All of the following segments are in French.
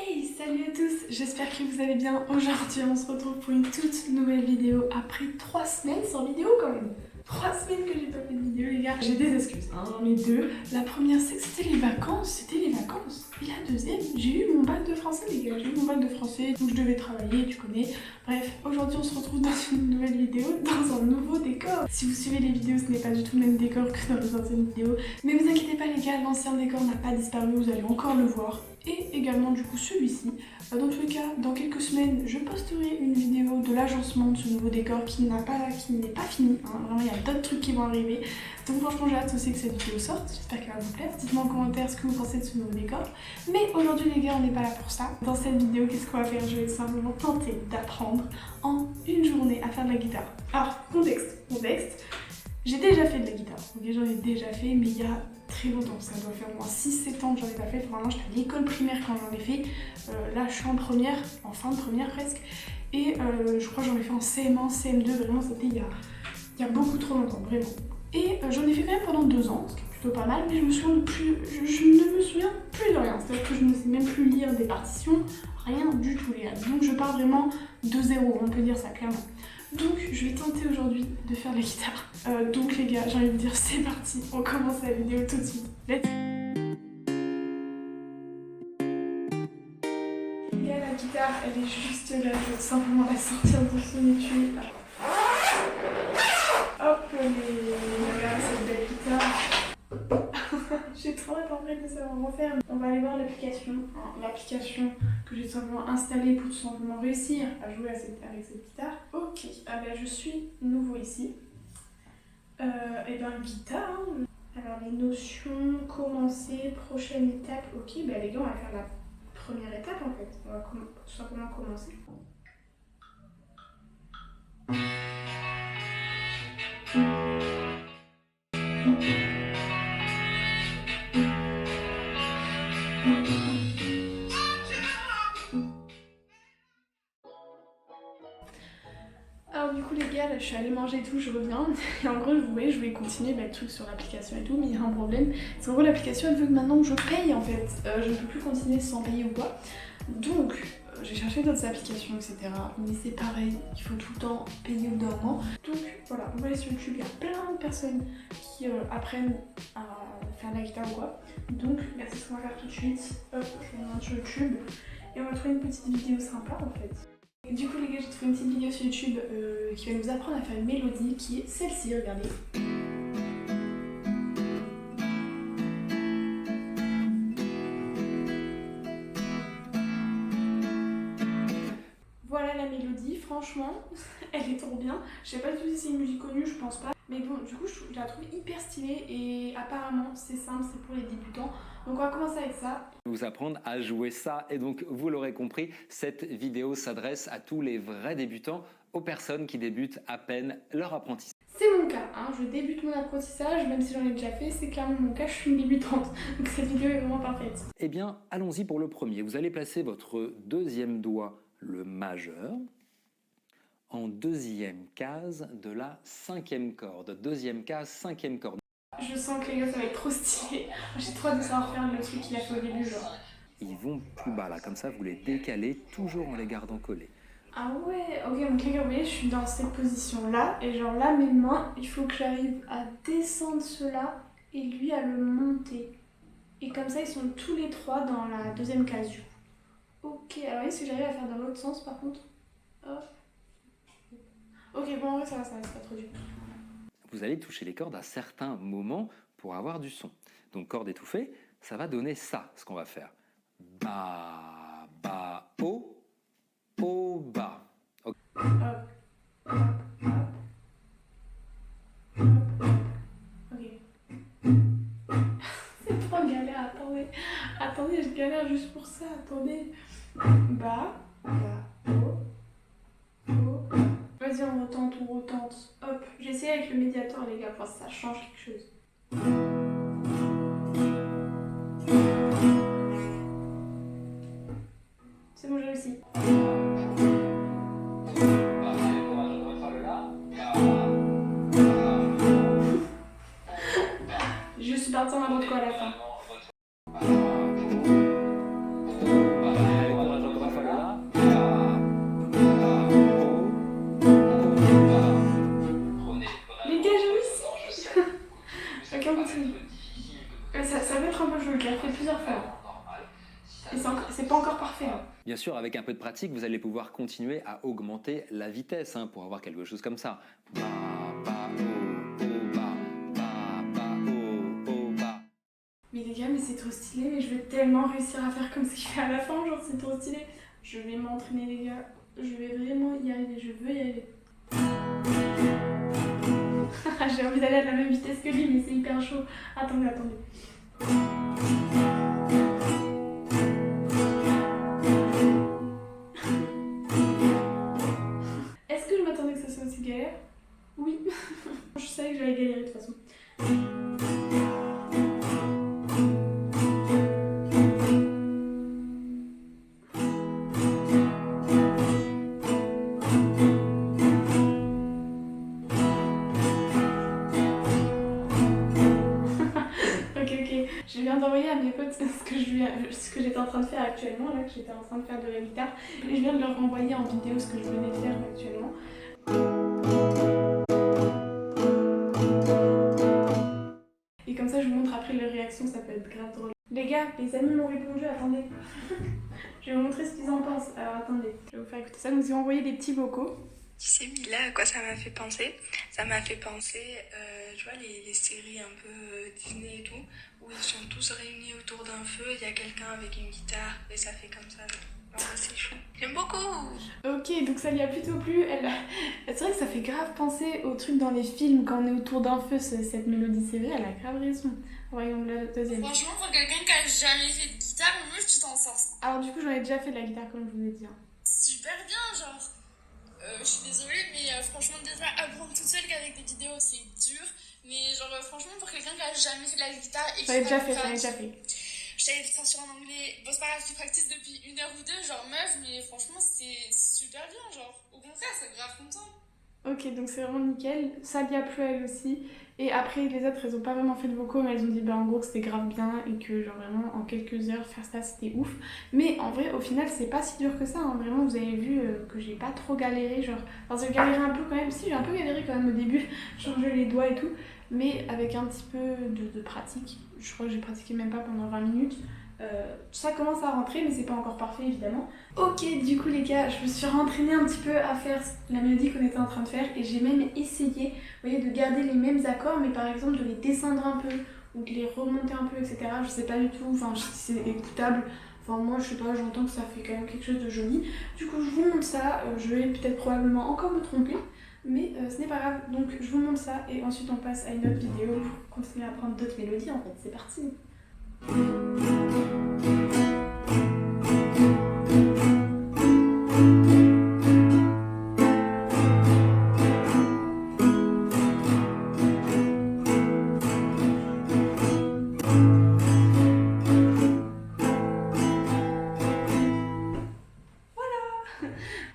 Hey, salut à tous, j'espère que vous allez bien. Aujourd'hui, on se retrouve pour une toute nouvelle vidéo après 3 semaines sans vidéo quand même. 3 semaines que j'ai pas fait de vidéo, les gars. J'ai des excuses, hein, j'en ai deux. La première, c'est que c'était les vacances, Et la deuxième, j'ai eu mon bac de français, les gars. J'ai eu mon bac de français, donc je devais travailler, tu connais. Bref, aujourd'hui, on se retrouve dans une nouvelle vidéo, dans un nouveau décor. Si vous suivez les vidéos, ce n'est pas du tout le même décor que dans les anciennes vidéos. Mais vous inquiétez pas, les gars, l'ancien décor n'a pas disparu, vous allez encore le voir. Et également du coup celui-ci. Dans tous les cas, dans quelques semaines, je posterai une vidéo de l'agencement de ce nouveau décor qui n'est pas fini. Hein. Vraiment, il y a d'autres trucs qui vont arriver. Donc franchement, j'ai hâte aussi que cette vidéo sorte. J'espère qu'elle va vous plaire. Dites-moi en commentaire ce que vous pensez de ce nouveau décor. Mais aujourd'hui, les gars, on n'est pas là pour ça. Dans cette vidéo, qu'est-ce qu'on va faire? Je vais simplement tenter d'apprendre en une journée à faire de la guitare. Alors, contexte. J'ai déjà fait de la guitare. Ok, j'en ai déjà fait, mais il y a très longtemps. Ça doit faire au moins 6-7 ans que j'en ai pas fait. Vraiment, j'étais à l'école primaire quand j'en ai fait. Là, je suis en première, en fin de première presque. Et je crois que j'en ai fait en CM1, CM2. Vraiment, c'était il y a beaucoup trop longtemps, vraiment. Et j'en ai fait quand même pendant 2 ans, ce qui est plutôt pas mal, mais je ne me souviens plus de rien. C'est-à-dire que je ne sais même plus lire des partitions, rien du tout, les gars. Donc je pars vraiment de zéro, on peut dire ça clairement. Donc je vais tenter aujourd'hui de faire de la guitare. Donc les gars, j'ai envie de dire c'est parti, on commence la vidéo tout de suite. Let's go. Les gars, la guitare, elle est juste là, je vais simplement la sortir de son étui. Hop, regarde cette belle guitare. J'ai trop hâte en fait de savoir en faire. On va aller voir l'application. L'application que j'ai tout simplement installée pour tout simplement réussir à jouer avec cette guitare. Ok, je suis nouveau ici. Et ben guitare. Hein. Alors les notions, commencer, prochaine étape. Ok, les gars, on va faire la première étape en fait. On va tout simplement commencer. Alors du coup les gars, là je suis allée manger et tout, je reviens. Et en gros, vous voyez, je vais continuer le truc sur l'application et tout, mais il y a un problème. C'est qu'en gros l'application elle veut que maintenant je paye en fait. Je ne peux plus continuer sans payer ou quoi. Donc j'ai cherché d'autres applications, etc. Mais c'est pareil, il faut tout le temps payer au bout d'un moment. Donc voilà, on va aller sur YouTube, il y a plein de personnes qui apprennent à faire de la guitare ou quoi. Donc là c'est ce qu'on va faire tout de suite. Hop, je vais sur YouTube et on va trouver une petite vidéo sympa en fait. Du coup les gars, j'ai trouvé une petite vidéo sur YouTube qui va nous apprendre à faire une mélodie qui est celle-ci, regardez. Voilà la mélodie, franchement, elle est trop bien. Je sais pas du tout si c'est une musique connue, je pense pas. Mais bon, du coup, je la trouve hyper stylée et apparemment, c'est simple, c'est pour les débutants. Donc on va commencer avec ça. Vous apprendre à jouer ça et donc vous l'aurez compris, cette vidéo s'adresse à tous les vrais débutants, aux personnes qui débutent à peine leur apprentissage. C'est mon cas, hein. Je débute mon apprentissage, même si j'en ai déjà fait, c'est clairement mon cas, je suis une débutante. Donc cette vidéo est vraiment parfaite. Eh bien, allons-y pour le premier. Vous allez placer votre deuxième doigt, le majeur, en deuxième case de la cinquième corde. Deuxième case, cinquième corde. Je sens que les gars ça va être trop stylé. J'ai trop hâte de savoir faire le truc qu'il a fait au début genre. Ils vont plus bas là, comme ça vous les décalez toujours en les gardant collés. Ah ouais, ok, donc les gars, vous voyez, je suis dans cette position là et genre là mes mains, il faut que j'arrive à descendre cela et lui à le monter. Et comme ça ils sont tous les trois dans la deuxième case du coup. Ok, alors est-ce que j'arrive à faire dans l'autre sens par contre? Hop. Ok, bon en vrai ça va, c'est pas trop dur. Vous allez toucher les cordes à certains moments pour avoir du son. Donc corde étouffée, ça va donner ça, ce qu'on va faire. Bas, bas, haut, haut, bas. Okay. Hop, hop, hop. Ok. C'est trop galère, attendez, je galère juste pour ça, attendez. Bas, bas, haut, haut. Vas-y, on retente. Hop, j'ai essayé avec le médiator, les gars, pour voir si ça change quelque chose. C'est bon, j'ai réussi. Je suis partie en n'importe quoi à la fin. Et c'est pas encore parfait. Hein. Bien sûr, avec un peu de pratique, vous allez pouvoir continuer à augmenter la vitesse pour avoir quelque chose comme ça. Ba, ba, oh, ba, oh, ba. Mais les gars, mais c'est trop stylé, mais je vais tellement réussir à faire comme ce qu'il fait à la fin, genre c'est trop stylé. Je vais m'entraîner les gars, je vais vraiment y arriver, je veux y arriver. J'ai envie d'aller à la même vitesse que lui, mais c'est hyper chaud. Attendez. Est-ce que je m'attendais que ça soit aussi galère? Oui. Je savais que j'allais galérer de toute façon. Je viens d'envoyer à mes potes ce que j'étais en train de faire actuellement, là, que j'étais en train de faire de la guitare. Et je viens de leur renvoyer en vidéo ce que je venais de faire actuellement. Et comme ça, je vous montre après leur réaction, ça peut être grave drôle. Les gars, les amis m'ont répondu, attendez. Je vais vous montrer ce qu'ils en pensent. Alors attendez, je vais vous faire écouter ça. Nous ils ont envoyé des petits vocaux. Tu sais Mila, à quoi ça m'a fait penser? Ça m'a fait penser, tu vois, les séries un peu Disney et tout, où ils sont tous réunis autour d'un feu, il y a quelqu'un avec une guitare, et ça fait comme ça. C'est chou. J'aime beaucoup. Ok, donc ça lui a plutôt plu. C'est vrai que ça fait grave penser aux trucs dans les films, quand on est autour d'un feu, cette mélodie, c'est vrai, elle a grave raison. Voyons la deuxième. Franchement, pour quelqu'un qui a jamais fait de guitare, moi tu t'en sors. Alors du coup, j'en ai déjà fait de la guitare, comme je vous ai dit. Super bien, genre. Je suis désolée, mais franchement, déjà, apprendre toute seule qu'avec des vidéos, c'est dur. Mais genre, franchement, pour quelqu'un qui a jamais fait de la guitare et qui j'en ai déjà fait. Je t'avais fait sur en anglais. Bon, c'est pas grave, tu practices depuis 1 heure ou 2, genre meuf, mais franchement, c'est super bien, genre. Au contraire, c'est grave content. Ok, donc c'est vraiment nickel. Ça lui a plu à elle aussi. Et après, les autres, elles ont pas vraiment fait de vocaux, mais elles ont dit bah, en gros que c'était grave bien et que genre vraiment en quelques heures faire ça c'était ouf. Mais en vrai, au final, c'est pas si dur que ça. Hein. Vraiment, vous avez vu que j'ai pas trop galéré. Genre, alors j'ai galéré un peu quand même. Si, j'ai un peu galéré quand même au début, changer les doigts et tout. Mais avec un petit peu de pratique, je crois que j'ai pratiqué même pas pendant 20 minutes. Ça commence à rentrer, mais c'est pas encore parfait évidemment. Ok, du coup les gars, je me suis rentraînée un petit peu à faire la mélodie qu'on était en train de faire et j'ai même essayé, vous voyez, de garder les mêmes accords, mais par exemple de les descendre un peu ou de les remonter un peu, etc. Je sais pas du tout, enfin si c'est écoutable. Enfin moi je sais pas, j'entends que ça fait quand même quelque chose de joli. Du coup je vous montre ça, je vais peut-être probablement encore me tromper. Mais ce n'est pas grave, donc je vous montre ça et ensuite on passe à une autre vidéo pour continuer à apprendre d'autres mélodies en fait, c'est parti.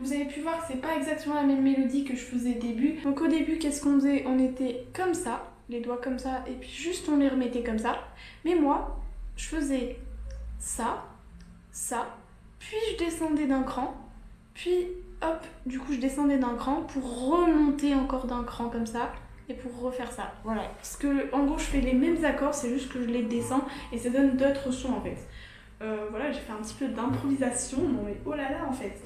Vous avez pu voir que c'est pas exactement la même mélodie que je faisais au début. Donc au début, qu'est-ce qu'on faisait? On était comme ça, les doigts comme ça, et puis juste on les remettait comme ça. Mais moi, je faisais ça, ça, puis je descendais d'un cran, puis hop, du coup je descendais d'un cran pour remonter encore d'un cran comme ça, et pour refaire ça. Voilà. Parce que en gros, je fais les mêmes accords, c'est juste que je les descends, et ça donne d'autres sons en fait. Voilà, j'ai fait un petit peu d'improvisation, non mais oh là là en fait,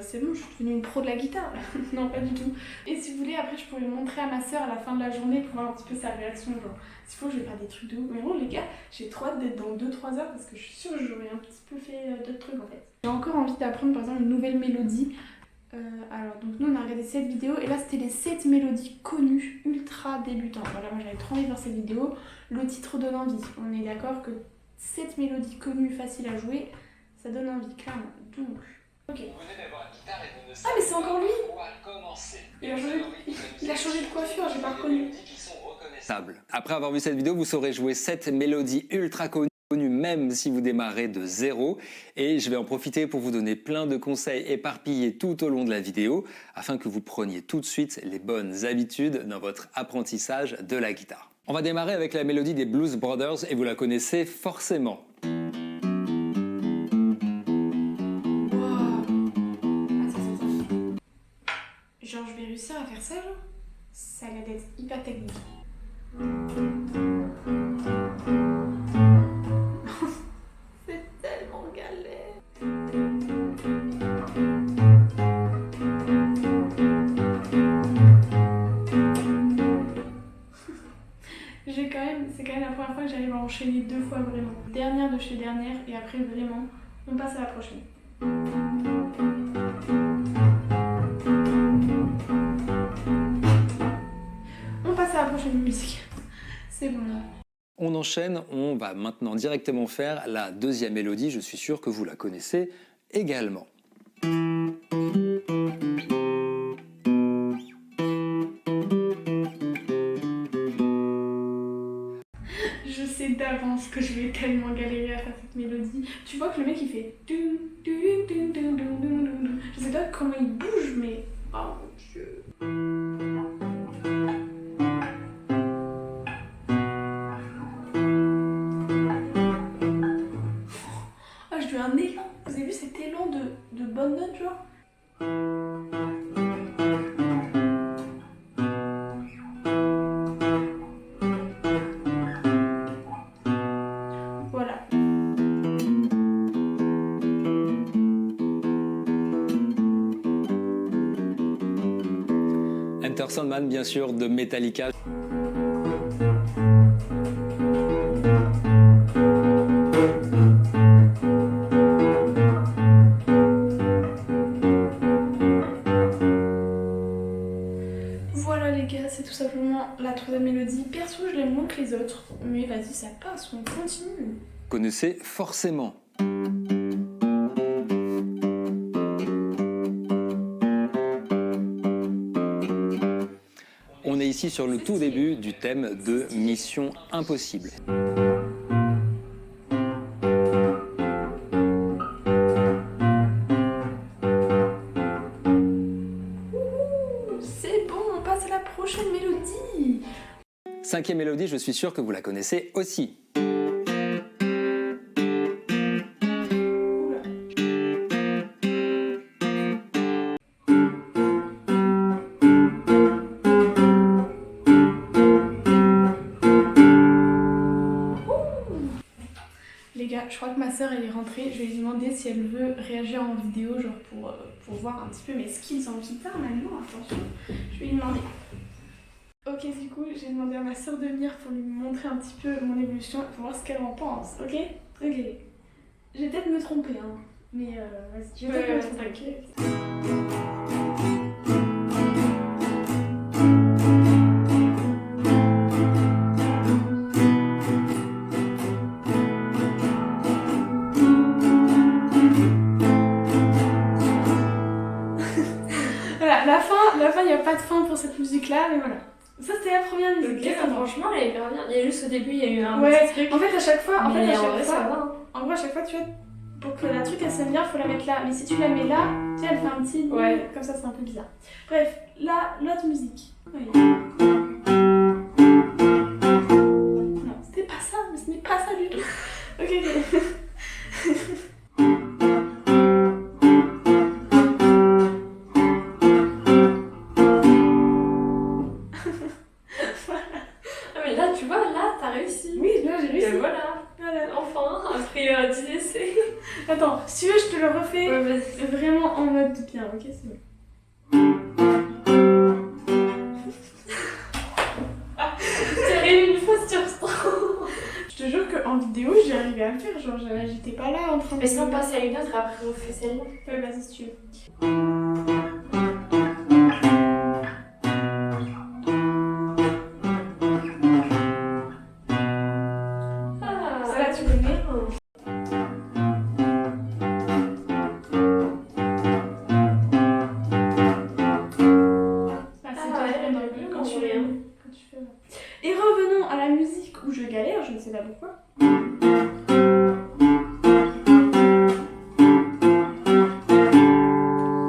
c'est bon, je suis devenue une pro de la guitare. Non, pas du tout. Et si vous voulez, après je pourrais le montrer à ma soeur à la fin de la journée pour voir un petit peu sa réaction, genre s'il faut je vais faire des trucs de ouf. Mais bon les gars, j'ai trop hâte d'être dans 2-3 heures parce que je suis sûre que j'aurais un petit peu fait d'autres trucs en fait. J'ai encore envie d'apprendre par exemple une nouvelle mélodie. Alors donc nous on a regardé cette vidéo et là c'était les 7 mélodies connues, ultra débutantes. Voilà, moi j'avais trop envie de voir cette vidéo, le titre donne envie. On est d'accord que 7 mélodies connues, faciles à jouer, ça donne envie, clairement. Donc, ok. Ah, mais c'est encore lui! Il a changé de coiffure, j'ai pas reconnu. Après avoir vu cette vidéo, vous saurez jouer 7 mélodies ultra connues, même si vous démarrez de zéro. Et je vais en profiter pour vous donner plein de conseils éparpillés tout au long de la vidéo, afin que vous preniez tout de suite les bonnes habitudes dans votre apprentissage de la guitare. On va démarrer avec la mélodie des Blues Brothers et vous la connaissez forcément. Wow. Genre je vais réussir à faire ça, genre? Ça a l'air d'être hyper technique. C'est tellement galère. après vraiment, on passe à la prochaine. On passe à la prochaine musique. C'est bon. On enchaîne, on va maintenant directement faire la deuxième mélodie, je suis sûr que vous la connaissez également. Je sais d'avance que je vais tellement galérer à faire cette mélodie. Tu vois que le mec il fait... Je sais pas comment il bouge, mais... Oh mon Dieu. Ah, j'ai eu un élan. Vous avez vu cet élan de bonne note, genre? Voilà. Enter Sandman, bien sûr, de Metallica. Voilà les gars, c'est tout simplement la troisième mélodie. Perso, je l'aime moins que les autres, mais vas-y, ça passe, on continue. Vous connaissez forcément. On est ici sur le tout début du thème de Mission Impossible. C'est bon, on passe à la prochaine mélodie. Cinquième mélodie, je suis sûr que vous la connaissez aussi. Oula. Les gars, je crois que ma soeur elle est rentrée. Je vais lui demander si elle veut réagir en vidéo, genre pour voir un petit peu mes skills en guitare maintenant. Attention, je vais lui demander. Ok, du coup, j'ai demandé à ma soeur de venir pour lui montrer un petit peu mon évolution pour voir ce qu'elle en pense. Ok? Ok. Je vais peut-être me tromper, hein. Mais vas-y, je vais peut-être me tromper. Voilà, la fin, il n'y a pas de fin pour cette musique-là, mais voilà. Ça, c'était la première musique. Ok, Qu'est-ce que t'en penses? franchement, elle est hyper bien. Il y a juste au début, il y a eu un Ouais, petit truc. en fait, à chaque fois, Mais en vrai, ça va. Hein. en gros, à chaque fois, tu vois, pour que la truc elle sonne bien, faut la mettre là. Mais si tu la mets là, tu sais, elle fait un petit. Ouais. Comme ça, c'est un peu bizarre. Bref, là, l'autre musique. Oui. Non, c'était pas ça, mais ce n'est pas ça du tout. Ok, ok. Ah, mais là, tu vois, là, t'as réussi. Oui, là, j'ai réussi. Et voilà. Voilà. Enfin, après 10 essais. Attends, si tu veux, je te le refais Ouais, vas-y. vraiment en mode bien, ok? C'est bon. T'arrives une fois sur 100. Je te jure qu'en vidéo, j'ai arrivé à le faire. Genre, j'étais pas là en train de. Mais sinon, on passe à une autre et après, on fait celle-là. Ouais, vas-y, si tu veux. Ah, Celle-là, tu connais? Ah, c'est Ah, ouais, bien, elle est quand tu bien. quand tu fais. Et revenons à la musique où je galère, je ne sais pas pourquoi.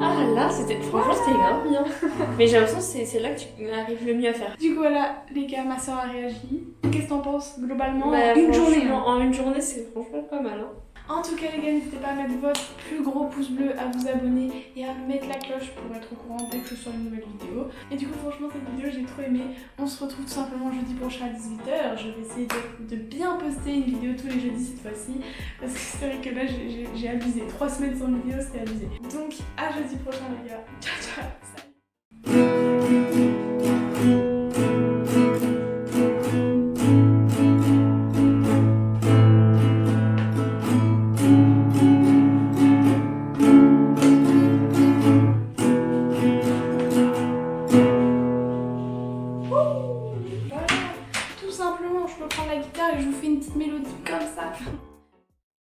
Ah, là, franchement, c'était grave bien. Mais j'ai l'impression que c'est là que tu arrives le mieux à faire. Du coup, voilà, les gars, ma soeur a réagi. Qu'est-ce que t'en penses globalement Bah, une journée? franchement, en une journée, c'est franchement pas mal. Hein. En tout cas, les gars, n'hésitez pas à mettre votre plus gros pouce bleu, à vous abonner et à mettre la cloche pour être au courant dès que je sors une nouvelle vidéo. Et du coup, franchement, cette vidéo, j'ai trop aimé. On se retrouve tout simplement jeudi prochain à 18h. Je vais essayer de bien poster une vidéo tous les jeudis cette fois-ci. Parce que c'est vrai que là, j'ai abusé. 3 semaines sans vidéo, c'était abusé. Donc, à jeudi prochain, les gars. Ciao, ciao!